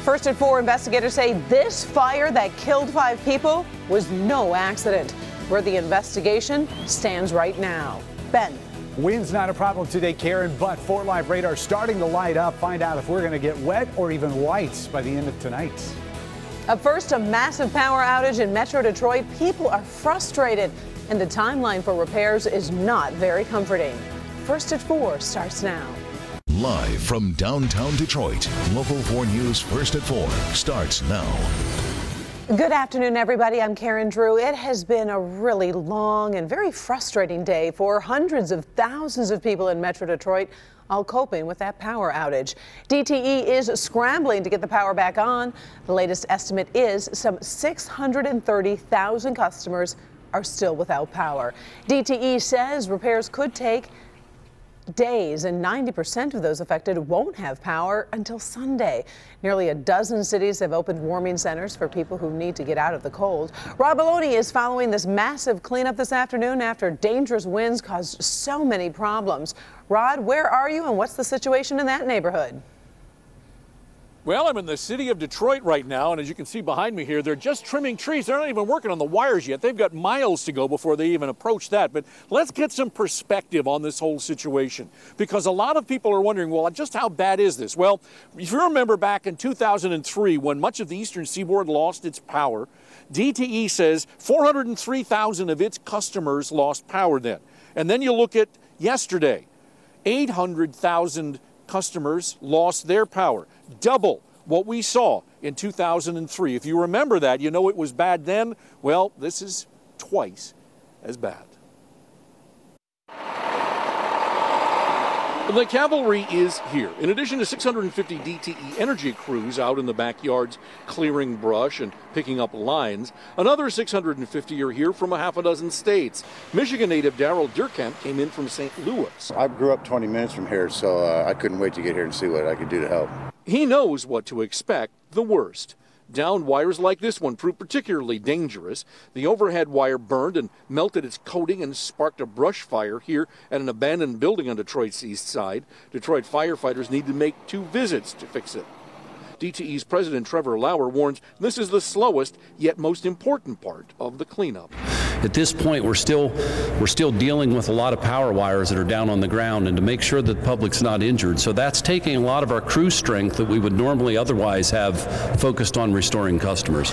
First at 4, investigators say this fire that killed 5 people was no accident. Where the investigation stands right now. Ben. Wind's not a problem today, Karen, but 4 Live radar starting to light up. Find out if we're going to get wet or even white by the end of tonight. Up first, a massive power outage in Metro Detroit. People are frustrated, and the timeline for repairs is not very comforting. First at 4 starts now. Live from downtown Detroit, Local 4 News First at 4 starts now. Good afternoon, everybody. I'm Karen Drew. It has been a really long and very frustrating day for hundreds of thousands of people in Metro Detroit, all coping with that power outage. DTE is scrambling to get the power back on. The latest estimate is some 630,000 customers are still without power. DTE says repairs could take days, and 90% of those affected won't have power until Sunday. Nearly a dozen cities have opened warming centers for people who need to get out of the cold. Rob Maloney is following this massive cleanup this afternoon after dangerous winds caused so many problems. Rod, where are you and what's the situation in that neighborhood? Well, I'm in the city of Detroit right now, and as you can see behind me here, they're just trimming trees. They're not even working on the wires yet. They've got miles to go before they even approach that. But let's get some perspective on this whole situation, because a lot of people are wondering, well, just how bad is this? Well, if you remember back in 2003, when much of the eastern seaboard lost its power, DTE says 403,000 of its customers lost power then. And then you look at yesterday, 800,000 customers lost their power. Double what we saw in 2003. If you remember that, you know it was bad then. Well, this is twice as bad. The cavalry is here. In addition to 650 DTE energy crews out in the backyards clearing brush and picking up lines, another 650 are here from a half a dozen states. Michigan native Daryl Durkamp came in from St. Louis. I grew up 20 minutes from here, so I couldn't wait to get here and see what I could do to help. He knows what to expect, the worst. Downed wires like this one proved particularly dangerous. The overhead wire burned and melted its coating and sparked a brush fire here at an abandoned building on Detroit's east side. Detroit firefighters need to make 2 visits to fix it. DTE's President Trevor Lauer warns this is the slowest yet most important part of the cleanup. At this point, we're still dealing with a lot of power wires that are down on the ground, and to make sure that the public's not injured. So that's taking a lot of our crew strength that we would normally otherwise have focused on restoring customers.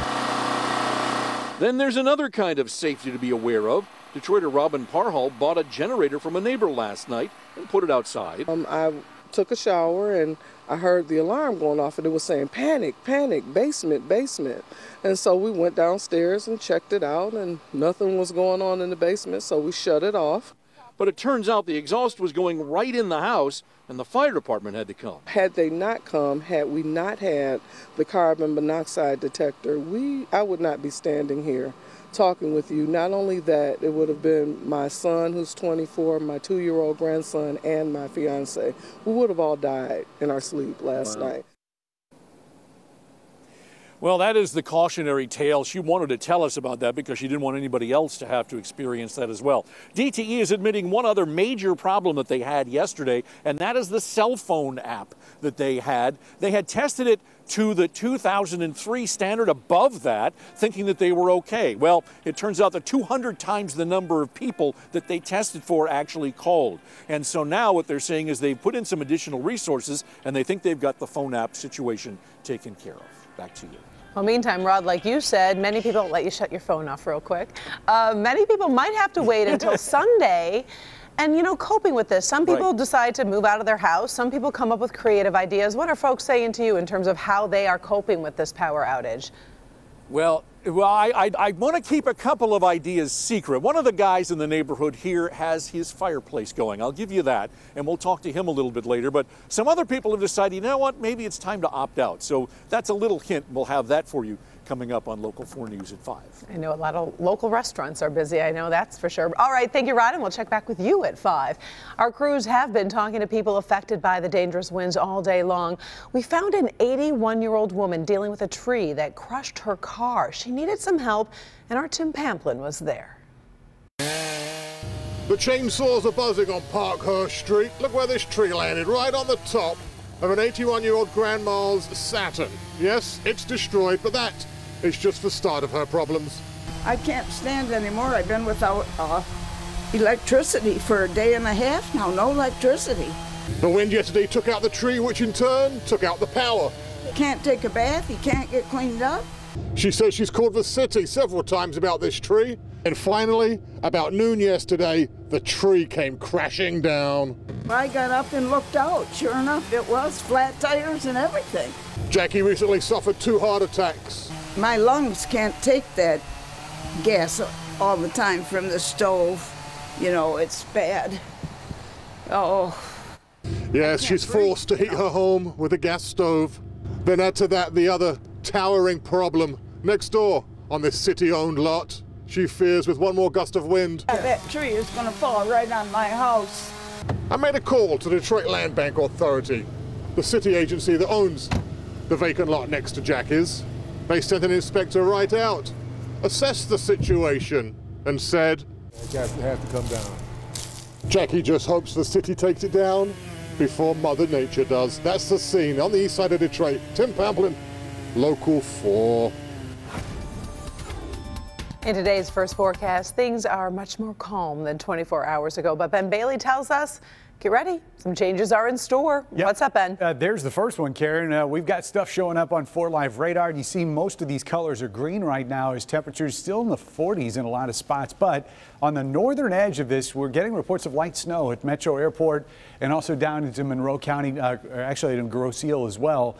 Then there's another kind of safety to be aware of. Detroiter Robin Parhall bought a generator from a neighbor last night and put it outside. I took a shower and I heard the alarm going off, and it was saying panic, panic, basement, basement. And so we went downstairs and checked it out, and nothing was going on in the basement, so we shut it off. But it turns out the exhaust was going right in the house, and the fire department had to come. Had they not come, had we not had the carbon monoxide detector, I would not be standing here talking with you. Not only that, it would have been my son, who's 24, my 2-year-old grandson, and my fiance. We would have all died in our sleep last night. Well, that is the cautionary tale. She wanted to tell us about that because she didn't want anybody else to have to experience that as well. DTE is admitting one other major problem that they had yesterday, and that is the cell phone app that they had. They had tested it to the 2003 standard, above that, thinking that they were okay. Well, it turns out that 200 times the number of people that they tested for actually called. And so now what they're saying is they've put in some additional resources, and they think they've got the phone app situation taken care of. Back to you. Well, meantime, Rod, like you said, many people, let you shut your phone off real quick. Many people might have to wait until Sunday. And, you know, coping with this, some people decide to move out of their house. Some people come up with creative ideas. What are folks saying to you in terms of how they are coping with this power outage? Well, I want to keep a couple of ideas secret. One of the guys in the neighborhood here has his fireplace going. I'll give you that, and we'll talk to him a little bit later. But some other people have decided, you know what, maybe it's time to opt out. So that's a little hint. We'll have that for you coming up on Local 4 News at 5. I know a lot of local restaurants are busy. I know that's for sure. All right, thank you, Rod, and we'll check back with you at 5. Our crews have been talking to people affected by the dangerous winds all day long. We found an 81-year-old woman dealing with a tree that crushed her car. She needed some help, and our Tim Pamplin was there. The chainsaws are buzzing on Parkhurst Street. Look where this tree landed, right on the top. of an 81-year-old grandma's Saturn. Yes, it's destroyed, but that is just the start of her problems. I can't stand anymore. I've been without electricity for a day and a half now. No electricity. The wind yesterday took out the tree, which in turn took out the power. You can't take a bath. You can't get cleaned up. She says she's called the city several times about this tree. And finally, about noon yesterday, the tree came crashing down. I got up and looked out. Sure enough, it was flat tires and everything. Jackie recently suffered 2 heart attacks. My lungs can't take that gas all the time from the stove. You know, it's bad. Oh. Yes, she's forced to heat her home with a gas stove. Then add to that the other towering problem next door on this city-owned lot. She fears with one more gust of wind, that tree is going to fall right on my house. I made a call to the Detroit Land Bank Authority, the city agency that owns the vacant lot next to Jackie's. They sent an inspector right out, assessed the situation, and said, "It has to come down." Jackie just hopes the city takes it down before Mother Nature does. That's the scene on the east side of Detroit. Tim Pamplin, Local 4. In today's first forecast, things are much more calm than 24 hours ago. But Ben Bailey tells us, get ready. Some changes are in store. Yep. What's up, Ben? There's the first one, Karen. We've got stuff showing up on 4 Live radar. You see most of these colors are green right now as temperatures still in the 40s in a lot of spots. But on the northern edge of this, we're getting reports of light snow at Metro Airport and also down into Monroe County, actually in Grosse Ile as well.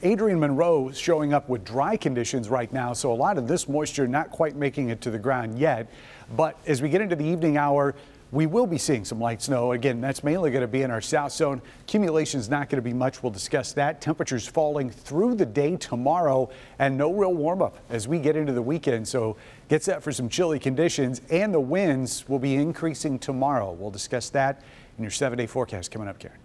Adrian Monroe showing up with dry conditions right now. So a lot of this moisture not quite making it to the ground yet. But as we get into the evening hour, we will be seeing some light snow. Again, that's mainly going to be in our south zone. Accumulation is not going to be much. We'll discuss that. Temperatures falling through the day tomorrow and no real warm up as we get into the weekend. So get set for some chilly conditions, and the winds will be increasing tomorrow. We'll discuss that in your 7-day forecast coming up, Karen.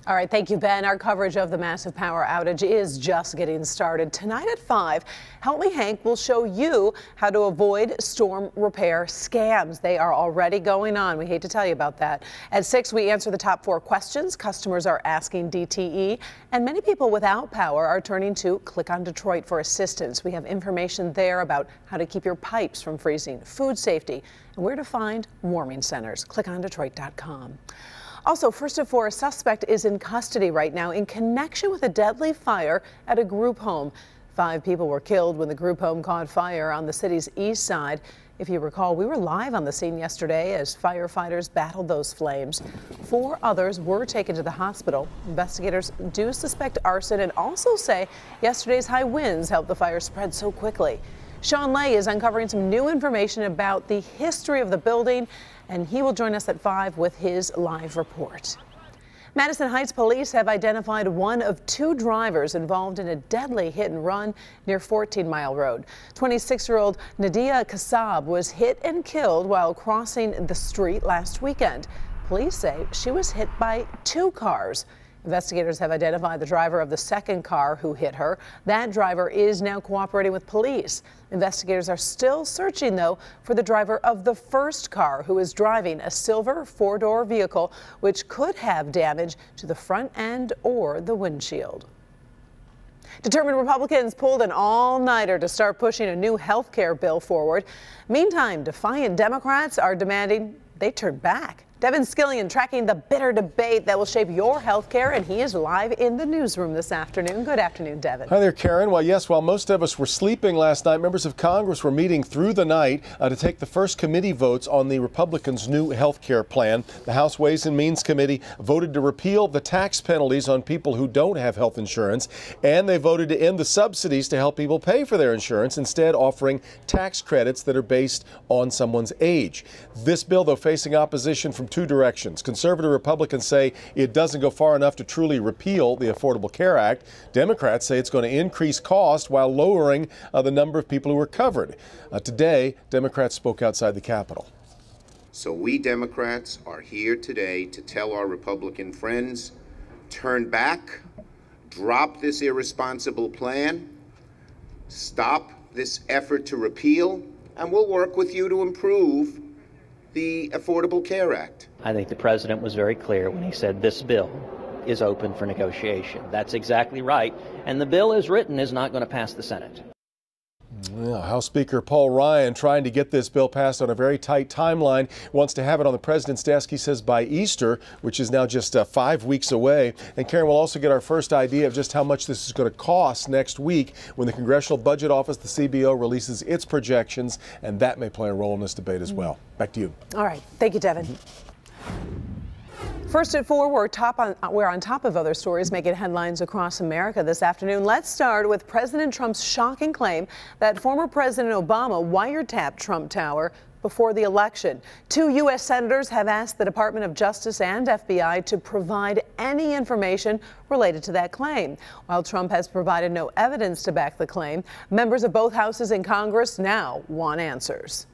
All right, thank you, Ben. Our coverage of the massive power outage is just getting started. Tonight at 5, Help Me Hank will show you how to avoid storm repair scams. They are already going on. We hate to tell you about that. At 6, we answer the top 4 questions customers are asking DTE, and many people without power are turning to Click on Detroit for assistance. We have information there about how to keep your pipes from freezing, food safety, and where to find warming centers. ClickOnDetroit.com. Also, first of 4, a suspect is in custody right now in connection with a deadly fire at a group home. 5 people were killed when the group home caught fire on the city's east side. If you recall, we were live on the scene yesterday as firefighters battled those flames. 4 others were taken to the hospital. Investigators do suspect arson and also say yesterday's high winds helped the fire spread so quickly. Sean Lay is uncovering some new information about the history of the building, and he will join us at 5 with his live report. Madison Heights police have identified one of 2 drivers involved in a deadly hit and run near 14 Mile Road. 26-year-old Nadia Kassab was hit and killed while crossing the street last weekend. Police say she was hit by 2 cars. Investigators have identified the driver of the second car who hit her. That driver is now cooperating with police. Investigators are still searching, though, for the driver of the first car who is driving a silver 4-door vehicle, which could have damage to the front end or the windshield. Determined Republicans pulled an all-nighter to start pushing a new health care bill forward. Meantime, defiant Democrats are demanding they turn back. Devin Scillian tracking the bitter debate that will shape your health care, and he is live in the newsroom this afternoon. Good afternoon, Devin. Hi there, Karen. Well, yes, while most of us were sleeping last night, members of Congress were meeting through the night to take the first committee votes on the Republicans' new health care plan. The House Ways and Means Committee voted to repeal the tax penalties on people who don't have health insurance, and they voted to end the subsidies to help people pay for their insurance, instead offering tax credits that are based on someone's age. This bill, though, facing opposition from 2 directions. Conservative Republicans say it doesn't go far enough to truly repeal the Affordable Care Act. Democrats say it's going to increase cost while lowering the number of people who are covered. Today, Democrats spoke outside the Capitol. So we Democrats are here today to tell our Republican friends, turn back, drop this irresponsible plan, stop this effort to repeal, and we'll work with you to improve the Affordable Care Act. I think the president was very clear when he said this bill is open for negotiation. That's exactly right. And the bill as written is not going to pass the Senate. Well, House Speaker Paul Ryan trying to get this bill passed on a very tight timeline. Wants to have it on the president's desk, he says, by Easter, which is now just 5 weeks away. And Karen, will also get our first idea of just how much this is going to cost next week when the Congressional Budget Office, the CBO, releases its projections, and that may play a role in this debate as well. Back to you. All right. Thank you, Devin. First at 4, we're on top of other stories making headlines across America this afternoon. Let's start with President Trump's shocking claim that former President Obama wiretapped Trump Tower before the election. 2 U.S. senators have asked the Department of Justice and FBI to provide any information related to that claim. While Trump has provided no evidence to back the claim, members of both houses in Congress now want answers.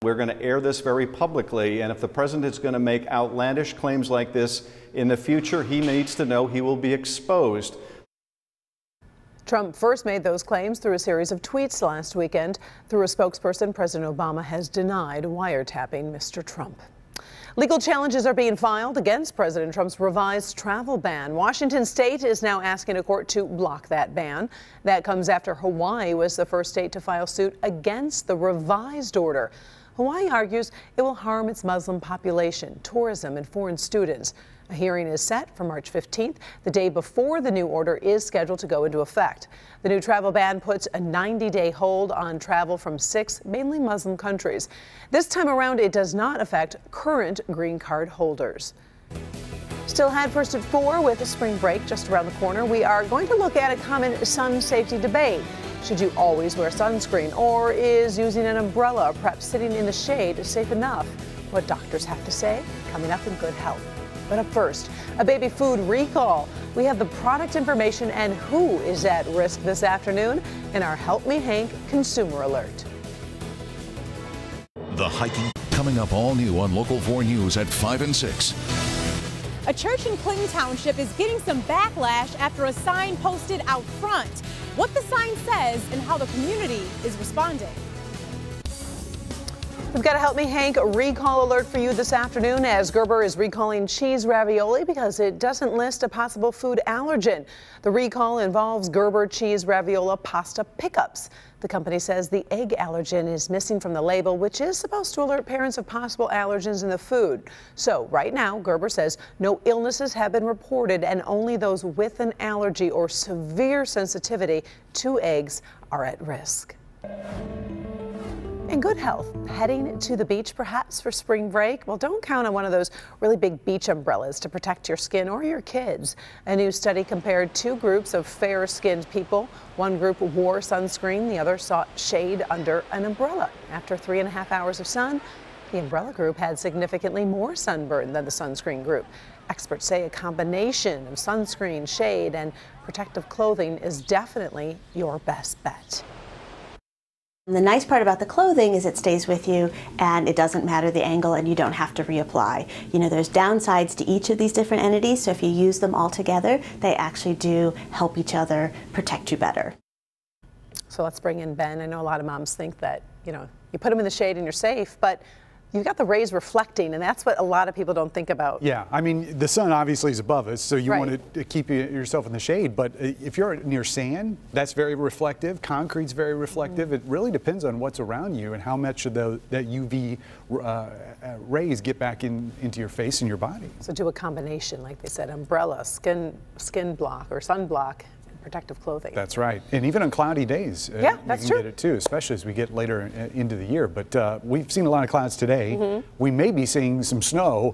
We're going to air this very publicly, and if the president is going to make outlandish claims like this in the future, he needs to know he will be exposed. Trump first made those claims through a series of tweets last weekend. Through a spokesperson, President Obama has denied wiretapping Mr. Trump. Legal challenges are being filed against President Trump's revised travel ban. Washington State is now asking a court to block that ban. That comes after Hawaii was the first state to file suit against the revised order. Hawaii argues it will harm its Muslim population, tourism, and foreign students. A hearing is set for March 15th, the day before the new order is scheduled to go into effect. The new travel ban puts a 90-day hold on travel from 6 mainly Muslim countries. This time around, it does not affect current green card holders. Still ahead first at 4 with a spring break just around the corner. We are going to look at a common sun safety debate. Should you always wear sunscreen, or is using an umbrella or perhaps sitting in the shade safe enough? What doctors have to say coming up in Good Health. But up first, a baby food recall. We have the product information and who is at risk this afternoon in our Help Me Hank Consumer Alert. The hiking coming up all new on Local 4 News at 5 and 6. A church in Clinton Township is getting some backlash after a sign posted out front. What the sign says and how the community is responding. We've got a Help Me Hank recall alert for you this afternoon as Gerber is recalling cheese ravioli because it doesn't list a possible food allergen. The recall involves Gerber cheese raviola pasta pickups. The company says the egg allergen is missing from the label, which is supposed to alert parents of possible allergens in the food. So right now, Gerber says no illnesses have been reported and only those with an allergy or severe sensitivity to eggs are at risk. In Good Health, heading to the beach perhaps for spring break? Well, don't count on one of those really big beach umbrellas to protect your skin or your kids. A new study compared 2 groups of fair-skinned people. One group wore sunscreen, the other sought shade under an umbrella. After 3.5 hours of sun, the umbrella group had significantly more sunburn than the sunscreen group. Experts say a combination of sunscreen, shade, and protective clothing is definitely your best bet. The nice part about the clothing is it stays with you and it doesn't matter the angle and you don't have to reapply. You know, there's downsides to each of these different entities, so if you use them all together, they actually do help each other protect you better. So let's bring in Ben. I know a lot of moms think that, you know, you put them in the shade and you're safe, but you've got the rays reflecting, and that's what a lot of people don't think about. Yeah, I mean, the sun obviously is above us, so you Right. want to keep yourself in the shade. But if you're near sand, that's very reflective. Concrete's very reflective. It really depends on what's around you and how much of that UV rays get back into your face and your body. So do a combination, like they said, umbrella, skin block or sunblock, and protective clothing. That's right. And even on cloudy days, Yeah, that's you can true. get it too, especially as we get later into the year. But we've seen a lot of clouds today. We may be seeing some snow.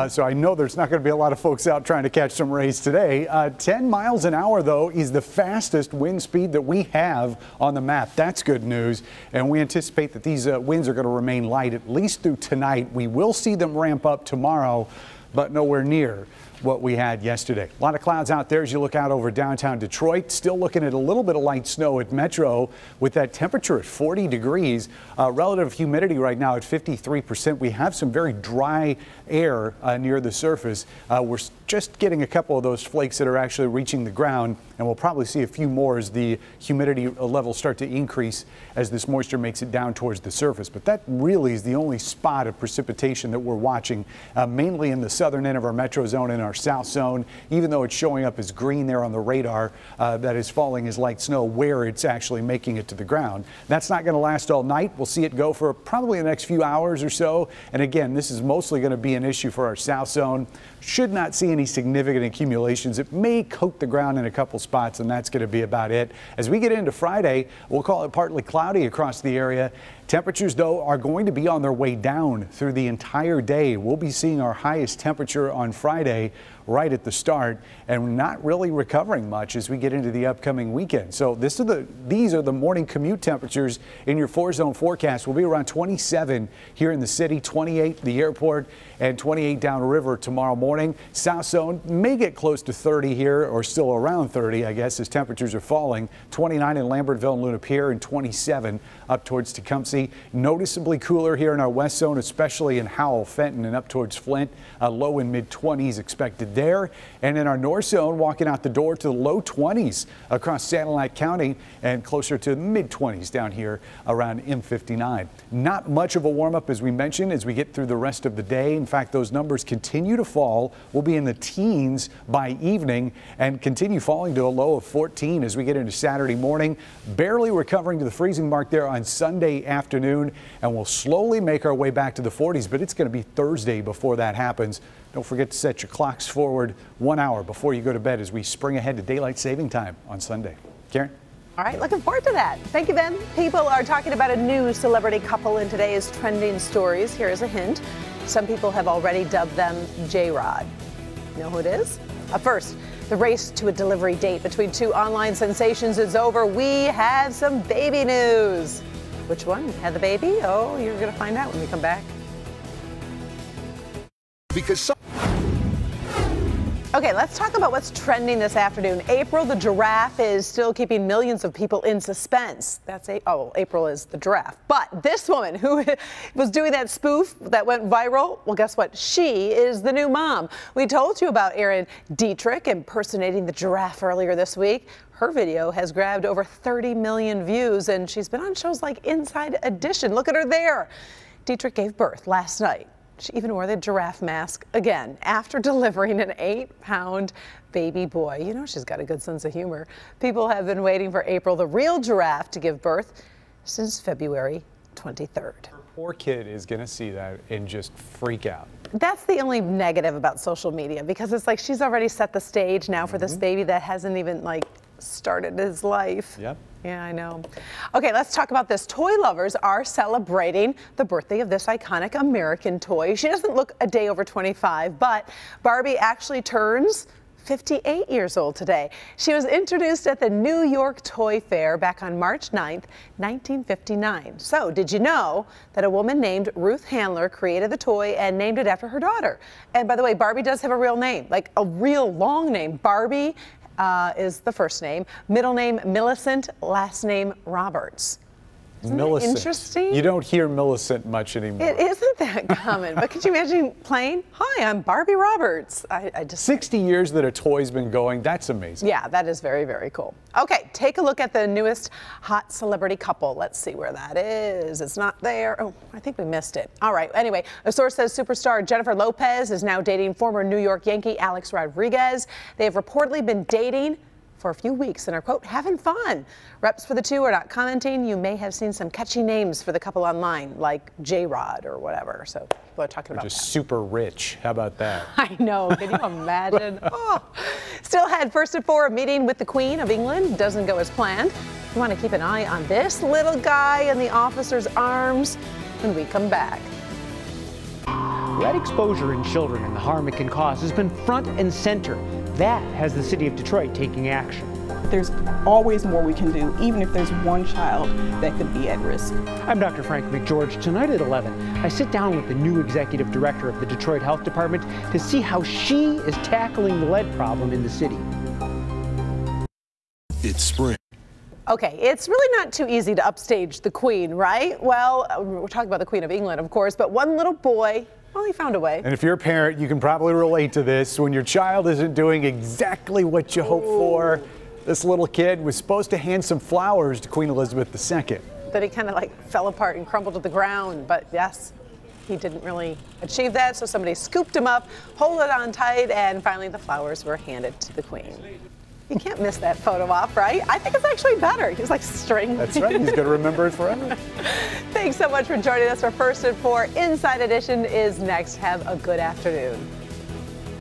So I know there's not going to be a lot of folks out trying to catch some rays today. 10 miles an hour, though, is the fastest wind speed that we have on the map. That's good news. And we anticipate that these winds are going to remain light at least through tonight. We will see them ramp up tomorrow, but nowhere near what we had yesterday. A lot of clouds out there as you look out over downtown Detroit. Still looking at a little bit of light snow at Metro with that temperature at 40 degrees. Relative humidity right now at 53%. We have some very dry air near the surface. We're just getting a couple of those flakes that are actually reaching the ground and we'll probably see a few more as the humidity levels start to increase as this moisture makes it down towards the surface. But that really is the only spot of precipitation that we're watching, mainly in the southern end of our metro zone and our south zone, even though it's showing up as green there on the radar, that is falling as light snow where it's actually making it to the ground. That's not going to last all night. We'll see it go for probably the next few hours or so. And again, this is mostly going to be an issue for our south zone. Should not see any significant accumulations. It may coat the ground in a couple spots, and that's going to be about it. As we get into Friday, we'll call it partly cloudy across the area. Temperatures, though, are going to be on their way down through the entire day. We'll be seeing our highest temperature on Friday right at the start, and not really recovering much as we get into the upcoming weekend. So these are the morning commute temperatures in your 4-zone forecast. We'll be around 27 here in the city, 28 at the airport, and 28 downriver tomorrow morning. South zone may get close to 30 here, or still around 30, I guess, as temperatures are falling. 29 in Lambertville and Luna Pier, and 27 up towards Tecumseh. Noticeably cooler here in our west zone, especially in Howell, Fenton, and up towards Flint. Low and mid 20s expected there. And in our north zone, walking out the door to the low 20s across Sanilac County, and closer to mid 20s down here around M59. Not much of a warm up, as we mentioned, as we get through the rest of the day. In fact, those numbers continue to fall. We'll be in the teens by evening and continue falling to a low of 14 as we get into Saturday morning. Barely recovering to the freezing mark there on Sunday afternoon, and we'll slowly make our way back to the 40s, but it's going to be Thursday before that happens. Don't forget to set your clocks forward 1 hour before you go to bed as we spring ahead to daylight saving time on Sunday. Karen? All right, looking forward to that. Thank you, Ben. People are talking about a new celebrity couple in today's trending stories. Here is a hint. Some people have already dubbed them J-Rod. You know who it is? Up first, the race to a delivery date between two online sensations is over. We have some baby news. Which one had the baby? Oh, you're going to find out when we come back. Okay, let's talk about what's trending this afternoon. April the giraffe is still keeping millions of people in suspense. April is the giraffe. But this woman who was doing that spoof that went viral, well, guess what? She is the new mom. We told you about Erin Dietrich impersonating the giraffe earlier this week. Her video has grabbed over 30 million views, and she's been on shows like Inside Edition. Look at her there. Dietrich gave birth last night. She even wore the giraffe mask again after delivering an 8-pound baby boy. You know, she's got a good sense of humor. People have been waiting for April, the real giraffe, to give birth since February 23rd. Her poor kid is going to see that and just freak out. That's the only negative about social media, because it's like she's already set the stage now for this baby that hasn't even started his life. Yep. Yeah, I know. Okay, let's talk about this. Toy lovers are celebrating the birthday of this iconic American toy. She doesn't look a day over 25, but Barbie actually turns 58 years old today. She was introduced at the New York Toy Fair back on March 9th, 1959. So, did you know that a woman named Ruth Handler created the toy and named it after her daughter? And by the way, Barbie does have a real name, like a real long name. Barbie is the first name, middle name Millicent, last name Roberts. Isn't Millicent. Interesting? You don't hear Millicent much anymore. It isn't that common, but could you imagine playing, hi, I'm Barbie Roberts. I just 60 years that a toy's been going, that's amazing. Yeah, that is very, very cool. Okay, take a look at the newest hot celebrity couple. Let's see where that is. It's not there. Oh, I think we missed it. All right, anyway, a source says superstar Jennifer Lopez is now dating former New York Yankee Alex Rodriguez. They have reportedly been dating for a few weeks and are, quote, having fun. Reps for the two are not commenting. You may have seen some catchy names for the couple online, like J-Rod or whatever. So people are talking about just that. Super rich. How about that? I know. Can you imagine? Oh. Still had first at 4 a meeting with the Queen of England. Doesn't go as planned. You want to keep an eye on this little guy in the officer's arms when we come back. Lead exposure in children and the harm it can cause has been front and center. That has the city of Detroit taking action. There's always more we can do, even if there's one child that could be at risk. I'm Dr. Frank McGeorge. Tonight at 11, I sit down with the new executive director of the Detroit Health Department to see how she is tackling the lead problem in the city. It's spring. Okay, it's really not too easy to upstage the Queen, right? Well, we're talking about the Queen of England, of course, but one little boy, well, he found a way. And if you're a parent, you can probably relate to this. When your child isn't doing exactly what you hope for, This little kid was supposed to hand some flowers to Queen Elizabeth II. Then he kind of like fell apart and crumbled to the ground, but yes, he didn't really achieve that, so somebody scooped him up, hold it on tight, and finally the flowers were handed to the Queen. You can't miss that photo op, right? I think it's actually better. He's like string. That's right. He's going to remember it forever. Thanks so much for joining us for First at 4. Inside Edition is next. Have a good afternoon.